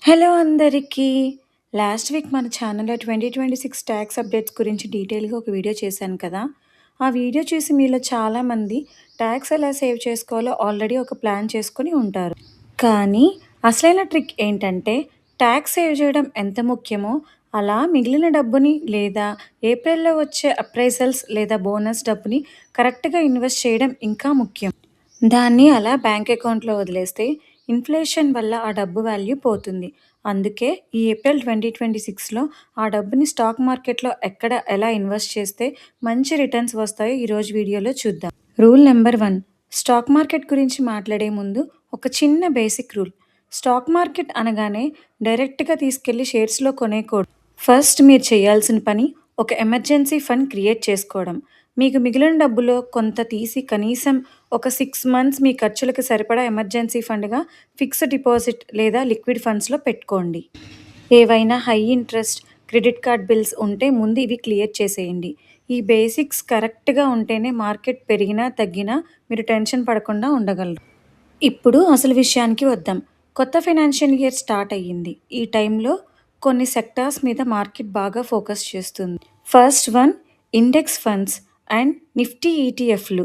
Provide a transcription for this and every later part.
Hello అందరికీ. Last week మన ఛానల్‌లో 2026 టాక్స్ అప్డేట్స్ గురించి డీటెయిల్‌గా ఒక వీడియో చేశాను కదా! ఆ వీడియో చూసి మీలో చాలామంది టాక్స్ ఎలా సేవ్ చేసుకోవాలో ఆల్రెడీ ఒక ప్లాన్ చేసుకొని ఉంటారు. కానీ అసలైన ట్రిక్ ఏంటంటే టాక్స్ సేవ్ చేయడం ఎంత ముఖ్యమో అలా మిగిలిన డబ్బుని లేదా ఏప్రిల్‌లో వచ్చే అప్రైజల్స్ లేదా బోనస్ డబ్బుని కరెక్ట్‌గా ఇన్వెస్ట్ చేయడం ఇంకా ముఖ్యం. దాన్ని అలా బ్యాంక్ అకౌంట్‌లో వదిలేస్తే ఇన్‌ఫ్లేషన్ వల్ల ఆ డబ్బు వాల్యూ పోతుంది. అందుకే ఈ ఏప్రిల్ 2026లో ఆ డబ్బుని స్టాక్ మార్కెట్‌లో ఎక్కడ, ఎలా ఇన్వెస్ట్ చేస్తే మంచి రిటర్న్స్ వస్తాయో ఈరోజు వీడియోలో చూద్దాం. రూల్ నెంబర్ 1, స్టాక్ మార్కెట్ గురించి మాట్లాడే ముందు ఒక చిన్న బేసిక్ రూల్. స్టాక్ మార్కెట్ అనగానే డైరెక్ట్‌గా తీసుకెళ్ళి షేర్స్‌లో కొనేయకూడదు. ఫస్ట్ మీరు చేయాల్సిన పని ఒక ఎమర్జెన్సీ ఫండ్ క్రియేట్ చేసుకోవడం. మీకు మిగిలిన డబ్బులో కొంత తీసి కనీసం ఒక 6 మంత్స్ మీ ఖర్చులకు సరిపడా ఎమర్జెన్సీ ఫండ్‌గా ఫిక్స్డ్ డిపాజిట్ లేదా లిక్విడ్ ఫండ్స్‌లో పెట్టుకోండి. ఏవైనా high interest credit card bills ఉంటే ముందు ఇవి క్లియర్ చేసేయండి. ఈ బేసిక్స్ కరెక్ట్‌గా ఉంటేనే మార్కెట్ పెరిగినా, తగ్గినా మీరు టెన్షన్ పడకుండా ఉండగలరు. ఇప్పుడు అసలు విషయానికి వద్దాం. కొత్త ఫైనాన్షియల్ ఇయర్ స్టార్ట్ అయ్యింది. ఈ టైంలో కొన్ని సెక్టార్స్ మీద మార్కెట్ బాగా ఫోకస్ చేస్తుంది. First one, index funds and Nifty ఈటీఎఫ్లు.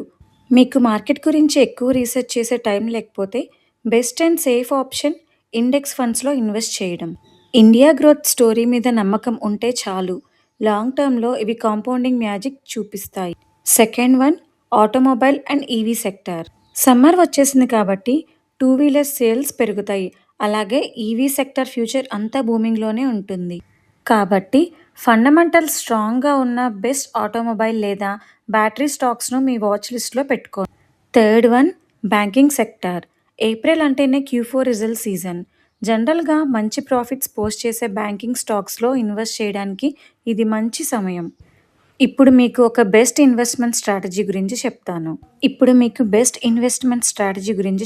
మీకు మార్కెట్ గురించి ఎక్కువ రీసెర్చ్ చేసే టైం లేకపోతే best and safe option index ఫండ్స్లో ఇన్వెస్ట్ చేయడం. ఇండియా గ్రోత్ స్టోరీ మీద నమ్మకం ఉంటే చాలు. లాంగ్ టర్మ్‌లో ఇవి కాంపౌండింగ్ మ్యాజిక్ చూపిస్తాయి. Second one, automobile and EV sector. Summer వచ్చేసింది కాబట్టి టూ వీలర్ సేల్స్ పెరుగుతాయి. అలాగే ఈవీ సెక్టార్ ఫ్యూచర్ అంతా బూమింగ్‌లోనే ఉంటుంది. కాబట్టి ఫండమెంటల్ స్ట్రాంగ్‌గా ఉన్న బెస్ట్ ఆటోమొబైల్ లేదా బ్యాటరీ స్టాక్స్‌ను మీ వాచ్ లిస్ట్‌లో పెట్టుకోండి. Third one, banking sector. April అంటేనే క్యూ4 రిజల్ట్ సీజన్. జనరల్‌గా మంచి ప్రాఫిట్స్ పోస్ట్ చేసే బ్యాంకింగ్ స్టాక్స్‌లో ఇన్వెస్ట్ చేయడానికి ఇది మంచి సమయం. ఇప్పుడు మీకు ఒక బెస్ట్ ఇన్వెస్ట్‌మెంట్ స్ట్రాటజీ గురించి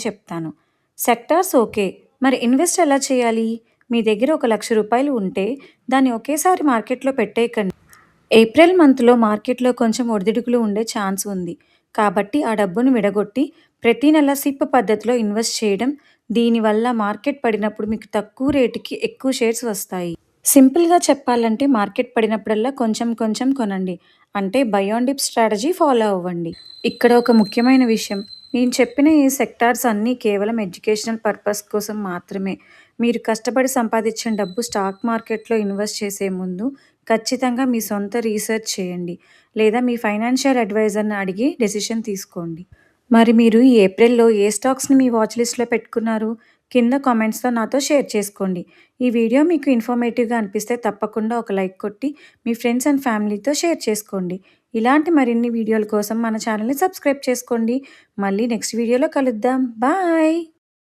చెప్తాను. Sectors okay. మరి ఇన్వెస్ట్ ఎలా చేయాలి? మీ దగ్గర ఒక ₹1,00,000 ఉంటే దాన్ని ఒకేసారి మార్కెట్‌లో పెట్టేయకండి. ఏప్రిల్ మంత్‌లో మార్కెట్‌లో కొంచెం ఒడిదుడుకులు ఉండే ఛాన్స్ ఉంది. కాబట్టి ఆ డబ్బును విడగొట్టి ప్రతి నెల సిప్ పద్ధతిలో ఇన్వెస్ట్ చేయడం. దీనివల్ల మార్కెట్ పడినప్పుడు మీకు తక్కువ రేటుకి ఎక్కువ షేర్స్ వస్తాయి. సింపుల్‌గా చెప్పాలంటే మార్కెట్ పడినప్పుడల్లా కొంచెం కొంచెం కొనండి. అంటే by on dip strategy follow అవ్వండి. ఇక్కడ ఒక ముఖ్యమైన విషయం. నేను చెప్పిన ఈ సెక్టార్స్ అన్నీ కేవలం ఎడ్యుకేషనల్ పర్పస్ కోసం మాత్రమే. మీరు కష్టపడి సంపాదించిన డబ్బు స్టాక్ మార్కెట్‌లో ఇన్వెస్ట్ చేసే ముందు ఖచ్చితంగా మీ సొంత రీసెర్చ్ చేయండి. లేదా మీ ఫైనాన్షియల్ అడ్వైజర్‌ని అడిగి డెసిషన్ తీసుకోండి. మరి మీరు ఈ ఏప్రిల్‌లో ఏ స్టాక్స్‌ని మీ వాచ్ లిస్ట్‌లో పెట్టుకున్నారు? కింద కామెంట్స్‌లో నాతో షేర్ చేసుకోండి. ఈ వీడియో మీకు ఇన్ఫర్మేటివ్‌గా అనిపిస్తే తప్పకుండా ఒక లైక్ కొట్టి మీ ఫ్రెండ్స్ అండ్ ఫ్యామిలీతో షేర్ చేసుకోండి. ఇలాంటి మరిన్ని వీడియోల కోసం మన ఛానల్‌ని సబ్స్క్రైబ్ చేసుకోండి. మళ్ళీ నెక్స్ట్ వీడియోలో కలుద్దాం. బాయ్.